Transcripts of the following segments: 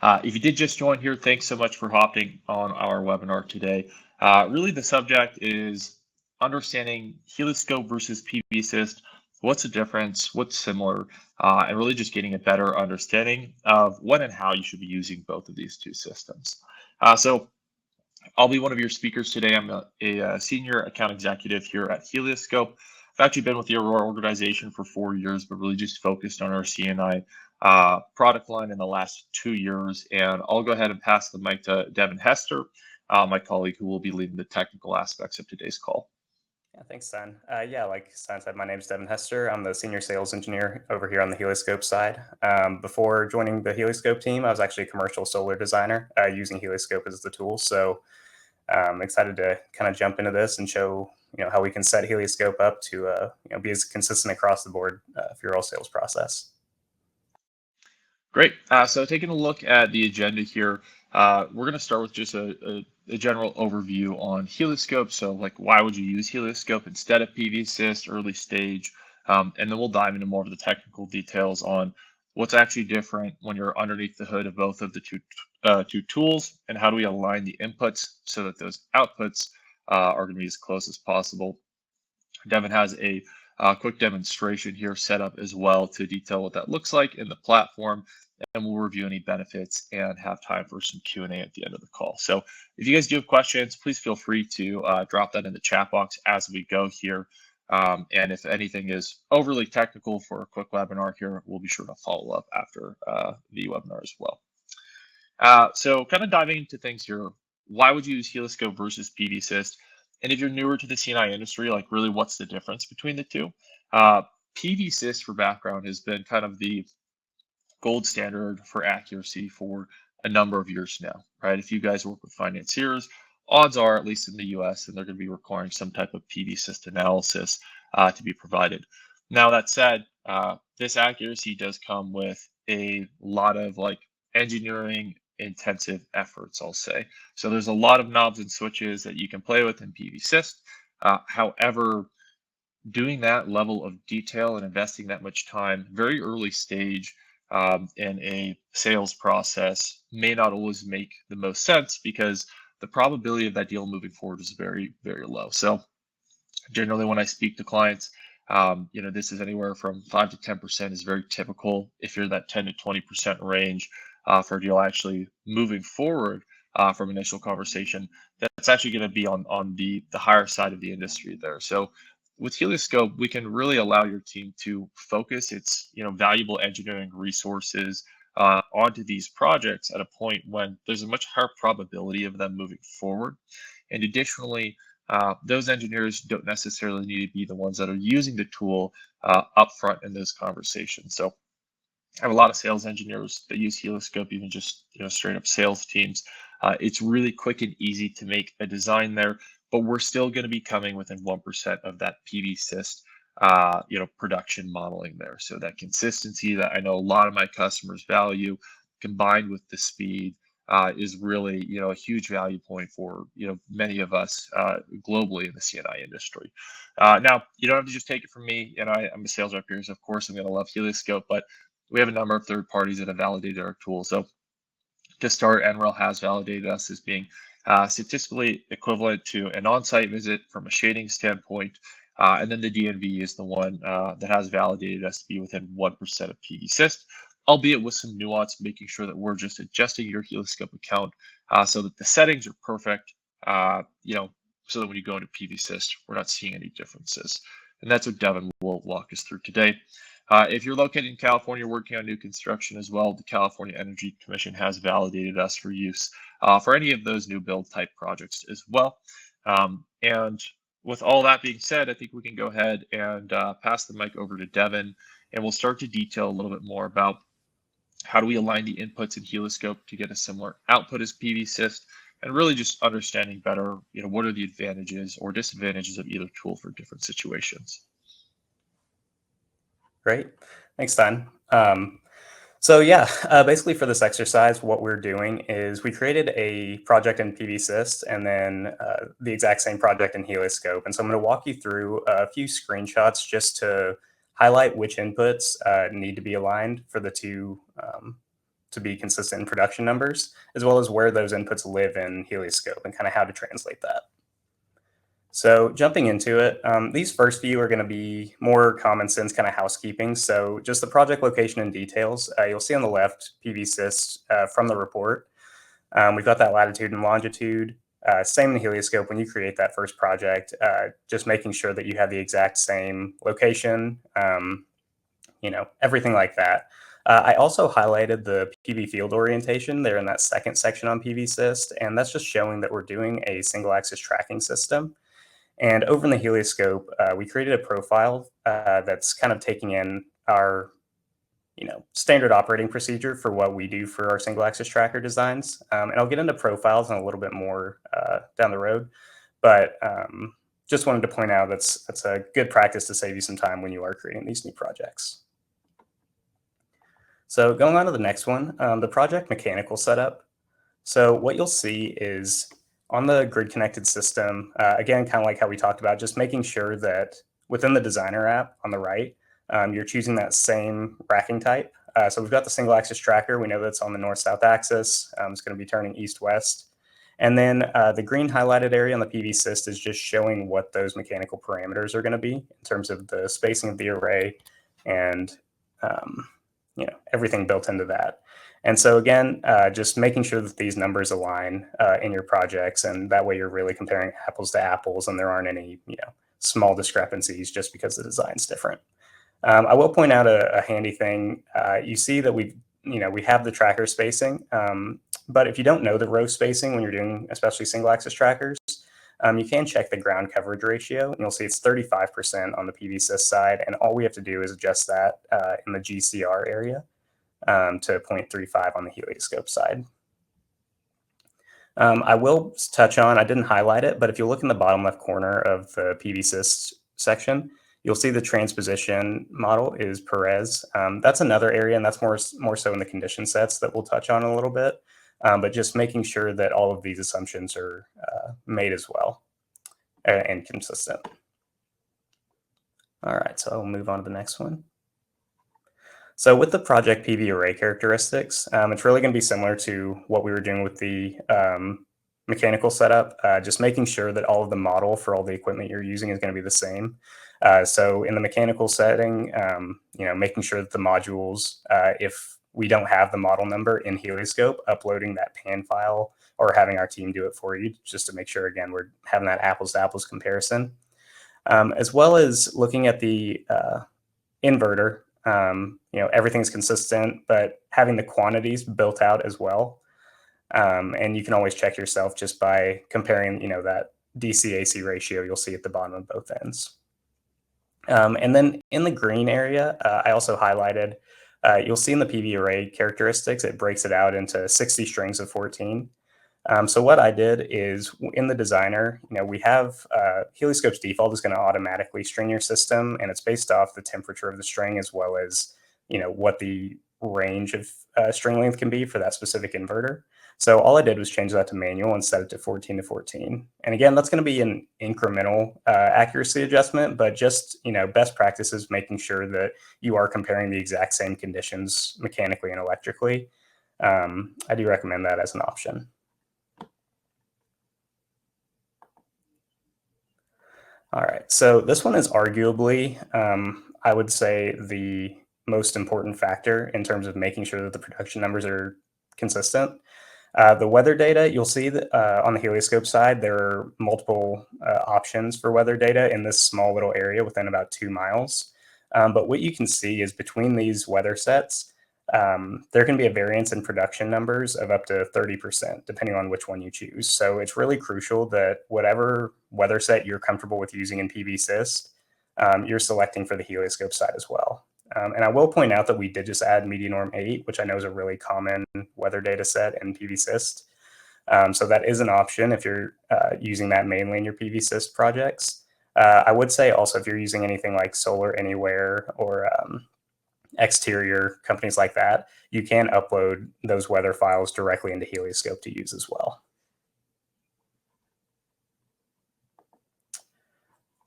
If you did just join here, thanks so much for hopping on our webinar today. Really, the subject is understanding HelioScope versus PVSyst. What's the difference? What's similar? And really just getting a better understanding of when and how you should be using both of these two systems. So I'll be one of your speakers today. I'm a senior account executive here at HelioScope. I've actually been with the Aurora organization for 4 years, but really just focused on our CNI product line in the last 2 years. And I'll go ahead and pass the mic to Devin Hester, my colleague, who will be leading the technical aspects of today's call. Yeah, thanks, Sen. Yeah, like Sen said, my name is Devin Hester. I'm the senior sales engineer over here on the HelioScope side. Before joining the HelioScope team, I was actually a commercial solar designer using HelioScope as the tool. So I'm excited to kind of jump into this and show how we can set HelioScope up to be as consistent across the board for your whole sales process. Great. So taking a look at the agenda here, we're going to start with just a general overview on HelioScope. So like, why would you use HelioScope instead of PVSyst early stage? And then we'll dive into more of the technical details on what's actually different when you're underneath the hood of both of the two tools, and how do we align the inputs so that those outputs are going to be as close as possible. Devin has a quick demonstration here set up as well to detail what that looks like in the platform, and we'll review any benefits and have time for some Q&A at the end of the call. So if you guys do have questions, please feel free to drop that in the chat box as we go here. And if anything is overly technical for a quick webinar here, we'll be sure to follow up after the webinar as well. So kind of diving into things here, why would you use HelioScope versus PVSyst? And if you're newer to the CNI industry, like really what's the difference between the two? PVSyst, for background, has been kind of the gold standard for accuracy for a number of years now, right? If you guys work with financiers, odds are, at least in the US, and they're going to be requiring some type of PVSyst analysis to be provided. Now, that said, this accuracy does come with a lot of like engineering intensive efforts, I'll say. So there's a lot of knobs and switches that you can play with in PVSyst. However, doing that level of detail and investing that much time, very early stage in a sales process, may not always make the most sense because the probability of that deal moving forward is very, very low. So generally when I speak to clients, this is anywhere from 5 to 10% is very typical. If you're that 10 to 20% range for a deal actually moving forward from initial conversation, that's actually going to be on the higher side of the industry there. So with HelioScope, we can really allow your team to focus its valuable engineering resources onto these projects at a point when there's a much higher probability of them moving forward. And additionally, those engineers don't necessarily need to be the ones that are using the tool upfront in those conversations. So I have a lot of sales engineers that use HelioScope, even just straight up sales teams. It's really quick and easy to make a design there, but we're still going to be coming within 1% of that PVSyst production modeling there. So that consistency that I know a lot of my customers value, combined with the speed, is really a huge value point for many of us globally in the CNI industry. Now, you don't have to just take it from me, and I'm a sales rep here, so of course I'm going to love HelioScope, but we have a number of third parties that have validated our tool. So to start, NREL has validated us as being statistically equivalent to an on-site visit from a shading standpoint. And then the DNV is the one that has validated us to be within 1% of PVSyst, albeit with some nuance, making sure that we're just adjusting your HelioScope account so that the settings are perfect, so that when you go into PVSyst, we're not seeing any differences. And that's what Devin will walk us through today. If you're located in California working on new construction as well, the California Energy Commission has validated us for use for any of those new build type projects as well. And with all that being said, I think we can go ahead and pass the mic over to Devin, and we'll start to detail a little bit more about how do we align the inputs in HelioScope to get a similar output as PVSyst, and really just understanding better, what are the advantages or disadvantages of either tool for different situations. Great. Thanks, Stein. So yeah, basically for this exercise, what we're doing is we created a project in PVSyst and then the exact same project in HelioScope. And so I'm going to walk you through a few screenshots just to highlight which inputs need to be aligned for the two to be consistent in production numbers, as well as where those inputs live in HelioScope and kind of how to translate that. So jumping into it, these first few are going to be more common sense kind of housekeeping. So just the project location and details. You'll see on the left PVSyst from the report. We've got that latitude and longitude. Same in the HelioScope. When you create that first project, just making sure that you have the exact same location, everything like that. I also highlighted the PV field orientation there in that second section on PVSyst, and that's just showing that we're doing a single axis tracking system. And over in the HelioScope, we created a profile that's kind of taking in our standard operating procedure for what we do for our single axis tracker designs. And I'll get into profiles in a little bit more down the road, but just wanted to point out that's a good practice to save you some time when you are creating these new projects. So going on to the next one, the project mechanical setup. So what you'll see is on the grid connected system, again, kind of like how we talked about, just making sure that within the designer app on the right, you're choosing that same racking type. So we've got the single axis tracker. We know that's on the north-south axis. It's going to be turning east-west. And then the green highlighted area on the PVSyst is just showing what those mechanical parameters are going to be in terms of the spacing of the array and everything built into that. And so again, just making sure that these numbers align in your projects, and that way you're really comparing apples to apples, and there aren't any small discrepancies just because the design's different. I will point out a handy thing. You see that we have the tracker spacing, but if you don't know the row spacing when you're doing especially single axis trackers, you can check the ground coverage ratio, and you'll see it's 35% on the PVSyst side, and all we have to do is adjust that in the GCR area to 0.35 on the HelioScope side. I will touch on, I didn't highlight it, but if you look in the bottom left corner of the PVSyst section, you'll see the transposition model is Perez. That's another area, and that's more so in the condition sets that we'll touch on a little bit, but just making sure that all of these assumptions are made as well and consistent. All right, so I'll move on to the next one. So with the project PV array characteristics, it's really going to be similar to what we were doing with the mechanical setup, just making sure that all of the model for all the equipment you're using is going to be the same. So in the mechanical setting, making sure that the modules, if we don't have the model number in HelioScope, uploading that pan file or having our team do it for you, just to make sure, again, we're having that apples to apples comparison. As well as looking at the inverter, everything's consistent, but having the quantities built out as well. And you can always check yourself just by comparing, that DC-AC ratio you'll see at the bottom of both ends. And then in the green area, I also highlighted, you'll see in the PV array characteristics, it breaks it out into 60 strings of 14. So what I did is in the designer, we have HelioScope's default is going to automatically string your system, and it's based off the temperature of the string as well as, what the range of string length can be for that specific inverter. So all I did was change that to manual and set it to 14 to 14. And again, that's going to be an incremental accuracy adjustment, but just, best practices, making sure that you are comparing the exact same conditions mechanically and electrically. I do recommend that as an option. All right, so this one is arguably, I would say, the most important factor in terms of making sure that the production numbers are consistent. The weather data, you'll see that on the HelioScope side, there are multiple options for weather data in this small little area within about 2 miles. But what you can see is between these weather sets, there can be a variance in production numbers of up to 30%, depending on which one you choose. So it's really crucial that whatever weather set you're comfortable with using in PVSyst, you're selecting for the HelioScope side as well. And I will point out that we did just add MediaNorm 8, which I know is a really common weather data set in PVSyst. So that is an option if you're using that mainly in your PVSyst projects. I would say also if you're using anything like Solar Anywhere or Exterior, companies like that, you can upload those weather files directly into HelioScope to use as well.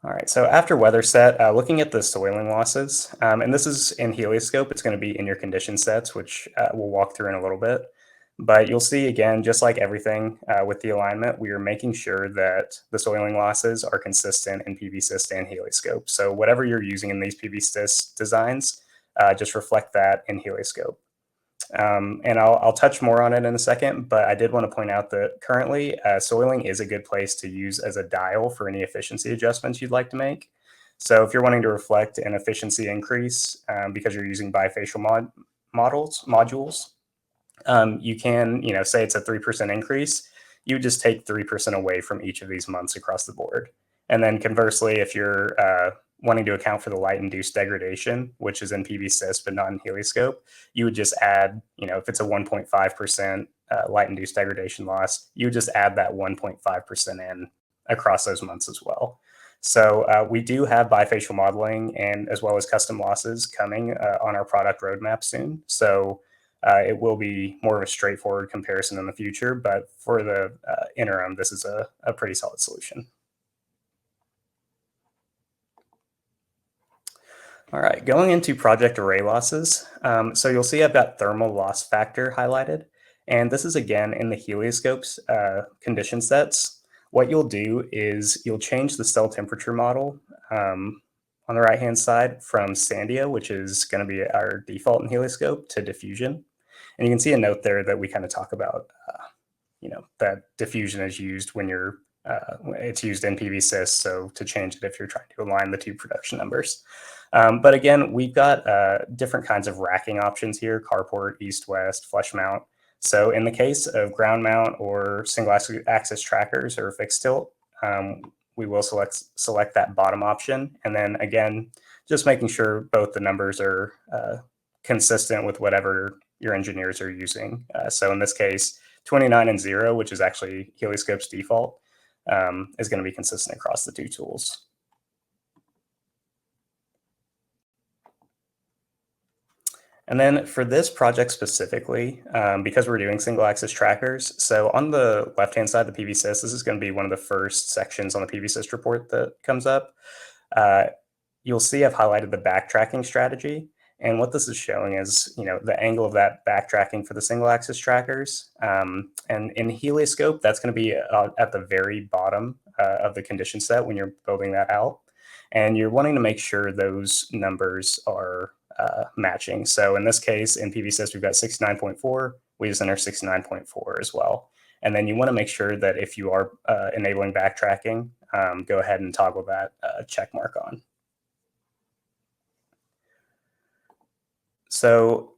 All right, so after weather set, looking at the soiling losses, and this is in HelioScope, it's going to be in your condition sets, which we'll walk through in a little bit. But you'll see again, just like everything with the alignment, we are making sure that the soiling losses are consistent in PVSyst and HelioScope. So whatever you're using in these PVSyst designs, just reflect that in HelioScope. And I'll touch more on it in a second, but I did want to point out that currently soiling is a good place to use as a dial for any efficiency adjustments you'd like to make. So if you're wanting to reflect an efficiency increase because you're using bifacial modules, you can, say it's a 3% increase, you just take 3% away from each of these months across the board. And then conversely, if you're wanting to account for the light-induced degradation, which is in PVSyst but not in HelioScope, you would just add, if it's a 1.5% light-induced degradation loss, you would just add that 1.5% in across those months as well. So we do have bifacial modeling and as well as custom losses coming on our product roadmap soon. So it will be more of a straightforward comparison in the future, but for the interim, this is a pretty solid solution. All right, going into project array losses. So you'll see I've got thermal loss factor highlighted, and this is again in the HelioScope's condition sets. What you'll do is you'll change the cell temperature model on the right-hand side from Sandia, which is going to be our default in HelioScope, to diffusion. And you can see a note there that we kind of talk about, that diffusion is used when it's used in PVSys, so to change it if you're trying to align the two production numbers. But again, we've got different kinds of racking options here: carport, east-west, flush mount. So in the case of ground mount or single axis trackers or fixed tilt, we will select that bottom option. And then again, just making sure both the numbers are consistent with whatever your engineers are using. So in this case, 29 and 0, which is actually HelioScope's default, is going to be consistent across the two tools. And then for this project specifically, because we're doing single axis trackers, so on the left-hand side of the PVSys, this is going to be one of the first sections on the PVSys report that comes up. You'll see I've highlighted the backtracking strategy. And what this is showing is, the angle of that backtracking for the single axis trackers. And in HelioScope, that's going to be at the very bottom of the condition set when you're building that out. And you're wanting to make sure those numbers are matching. So in this case, in PVSys, we've got 69.4. We just enter 69.4 as well. And then you want to make sure that if you are enabling backtracking, go ahead and toggle that check mark on. So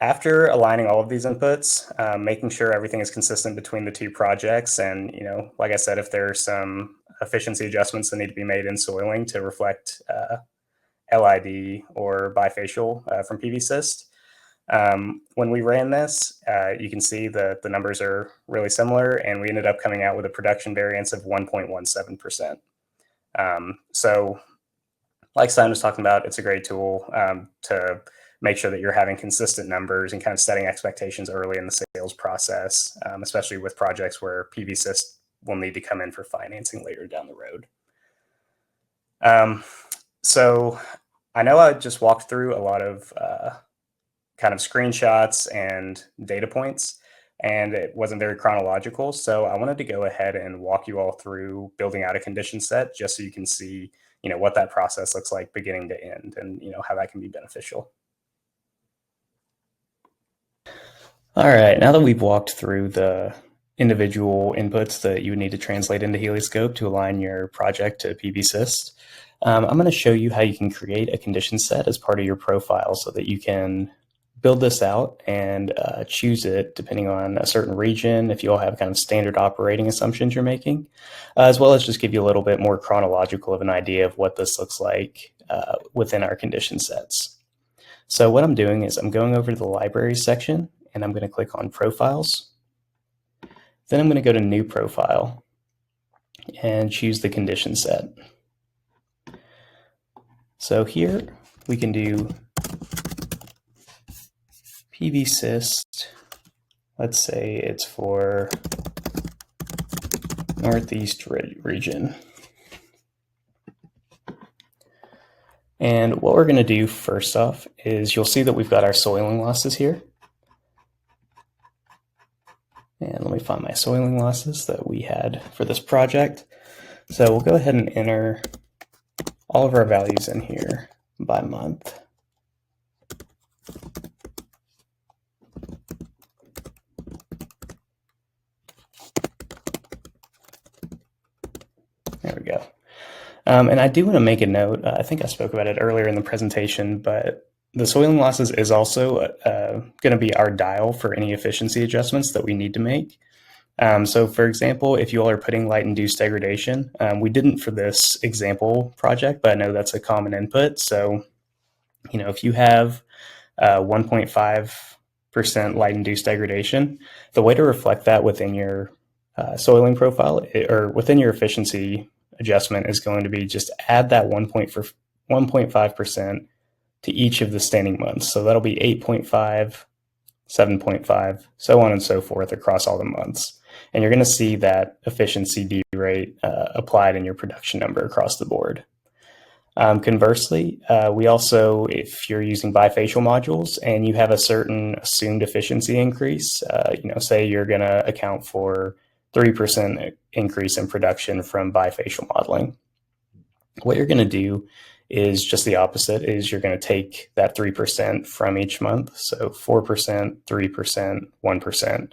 after aligning all of these inputs, making sure everything is consistent between the two projects, and like I said, if there are some efficiency adjustments that need to be made in soiling to reflect LID or bifacial from PVSyst. When we ran this, you can see that the numbers are really similar, and we ended up coming out with a production variance of 1.17%. So like Simon was talking about, it's a great tool to make sure that you're having consistent numbers and kind of setting expectations early in the sales process, especially with projects where PVSyst will need to come in for financing later down the road. So I know I just walked through a lot of kind of screenshots and data points, and it wasn't very chronological. So I wanted to go ahead and walk you all through building out a condition set just so you can see, what that process looks like beginning to end, and, how that can be beneficial. All right, now that we've walked through the individual inputs that you would need to translate into HelioScope to align your project to PVSyst, I'm going to show you how you can create a condition set as part of your profile so that you can build this out and choose it depending on a certain region, if you all have kind of standard operating assumptions you're making, as well as just give you a little bit more chronological of an idea of what this looks like within our condition sets. So what I'm doing is I'm going over to the libraries section, and I'm going to click on Profiles. Then I'm going to go to New Profile and choose the condition set. So here we can do PVSyst. Let's say it's for Northeast region. And what we're going to do first off is you'll see that we've got our soiling losses here. And let me find my soiling losses that we had for this project. So we'll go ahead and enter all of our values in here by month. There we go. And I do want to make a note. I think I spoke about it earlier in the presentation, but the soiling losses is also going to be our dial for any efficiency adjustments that we need to make. So for example, if you all are putting light-induced degradation, we didn't for this example project, but I know that's a common input. So, if you have 1.5% light-induced degradation, the way to reflect that within your soiling profile or within your efficiency adjustment is going to be just add that 1.5% to each of the standing months. So that'll be 8.5, 7.5, so on and so forth across all the months. And you're going to see that efficiency D rate applied in your production number across the board. Conversely, we also, if you're using bifacial modules and you have a certain assumed efficiency increase, say you're going to account for 3% increase in production from bifacial modeling. What you're going to do is just the opposite, is you're going to take that 3% from each month. So 4%, 3%, 1%,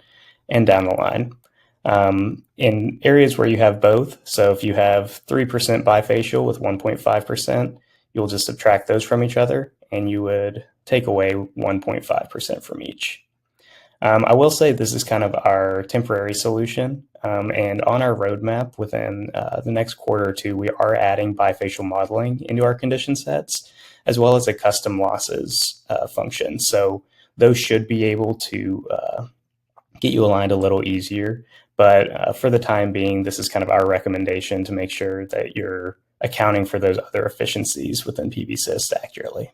and down the line. In areas where you have both, so if you have 3% bifacial with 1.5%, you'll just subtract those from each other and you would take away 1.5% from each. I will say this is kind of our temporary solution, and on our roadmap within the next quarter or two, we are adding bifacial modeling into our condition sets, as well as a custom losses function. So those should be able to get you aligned a little easier. But for the time being, this is kind of our recommendation to make sure that you're accounting for those other efficiencies within PVSyst accurately.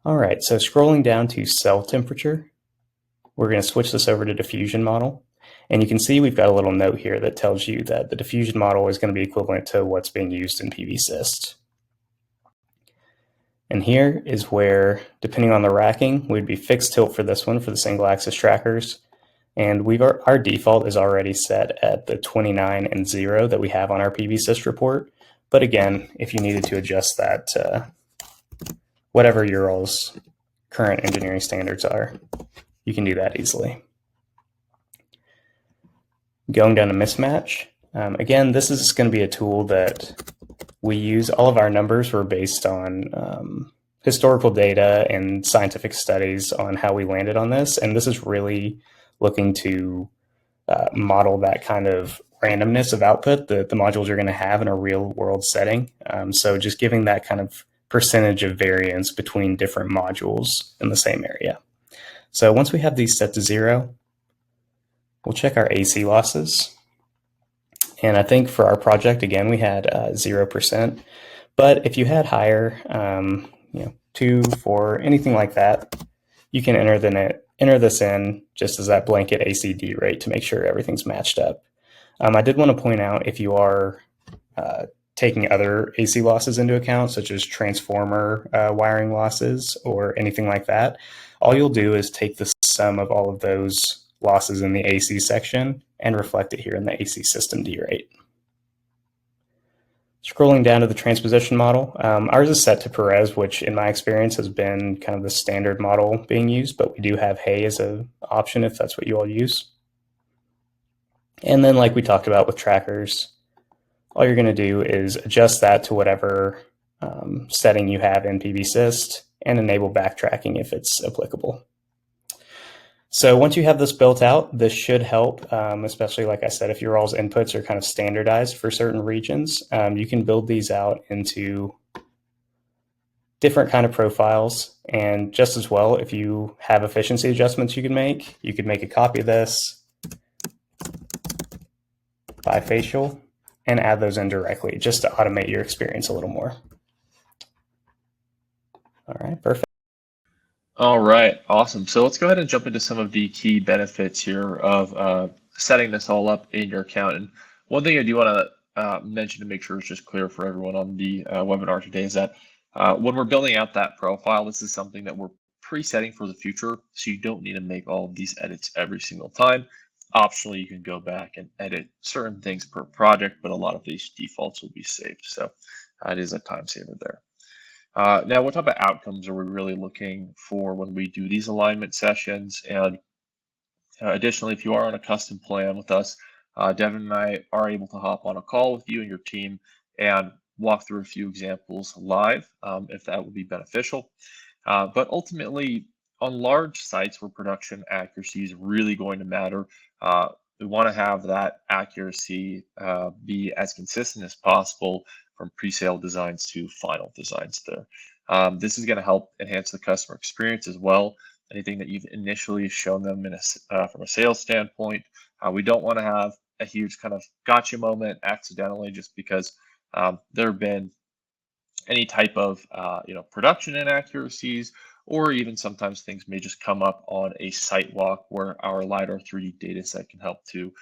All right, so scrolling down to cell temperature, we're going to switch this over to diffusion model. And you can see we've got a little note here that tells you that the diffusion model is going to be equivalent to what's being used in PVSyst. And here is where, depending on the racking, we'd be fixed tilt for this one for the single axis trackers. And our default is already set at the 29 and 0 that we have on our PVSyst report. But again, if you needed to adjust that to whatever your all's current engineering standards are, you can do that easily. Going down to mismatch. Again, this is going to be a tool that we use. All of our numbers were based on historical data and scientific studies on how we landed on this. And this is really looking to model that kind of randomness of output that the modules are going to have in a real world setting. So just giving that kind of percentage of variance between different modules in the same area. So once we have these set to 0, we'll check our AC losses. And I think for our project, again, we had 0%. But if you had higher, 2, 4, anything like that, you can enter this in just as that blanket ACD rate to make sure everything's matched up. I did want to point out, if you are taking other AC losses into account, such as transformer wiring losses or anything like that, all you'll do is take the sum of all of those losses in the AC section and reflect it here in the AC system D rate. Scrolling down to the transposition model, ours is set to Perez, which in my experience has been kind of the standard model being used, but we do have Hay as an option if that's what you all use. And then like we talked about with trackers, all you're going to do is adjust that to whatever setting you have in PVSyst and enable backtracking if it's applicable. So once you have this built out, this should help, especially like I said, if your all's inputs are kind of standardized for certain regions, you can build these out into different kind of profiles. And just as well, if you have efficiency adjustments you could make a copy of this bifacial and add those in directly just to automate your experience a little more. All right, perfect. All right, awesome. So let's go ahead and jump into some of the key benefits here of setting this all up in your account. And one thing I do want to mention to make sure it's just clear for everyone on the webinar today is that when we're building out that profile, this is something that we're presetting for the future, so you don't need to make all of these edits every single time. Optionally, you can go back and edit certain things per project, but a lot of these defaults will be saved. So it is a time saver there. Now, what type of outcomes are we really looking for when we do these alignment sessions? And additionally, if you are on a custom plan with us, Devin and I are able to hop on a call with you and your team and walk through a few examples live, if that would be beneficial. But ultimately, on large sites where production accuracy is really going to matter, we want to have that accuracy be as consistent as possible from pre-sale designs to final designs there. This is going to help enhance the customer experience as well. Anything that you've initially shown them in from a sales standpoint. We don't want to have a huge kind of gotcha moment accidentally just because there have been any type of production inaccuracies, or even sometimes things may just come up on a site walk where our LiDAR 3D data set can help to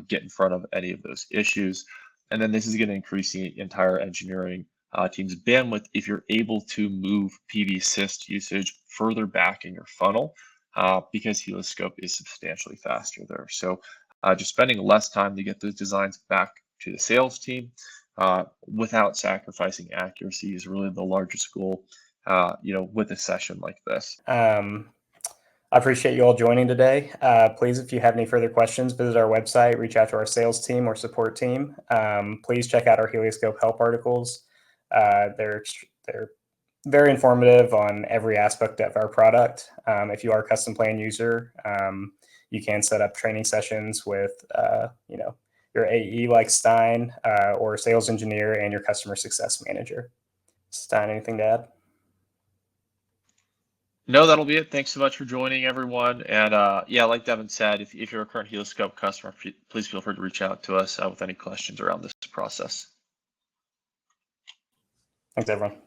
get in front of any of those issues. And then this is going to increase the entire engineering team's bandwidth if you're able to move PVSyst usage further back in your funnel because HelioScope is substantially faster there. So just spending less time to get those designs back to the sales team without sacrificing accuracy is really the largest goal, with a session like this. I appreciate you all joining today. Please, if you have any further questions, visit our website, reach out to our sales team or support team. Please check out our HelioScope help articles. They're very informative on every aspect of our product. If you are a custom plan user, you can set up training sessions with, your AE like Stein or sales engineer and your customer success manager. Stein, anything to add? No, that'll be it. Thanks so much for joining, everyone. And like Devin said, if you're a current HelioScope customer, please feel free to reach out to us with any questions around this process. Thanks, everyone.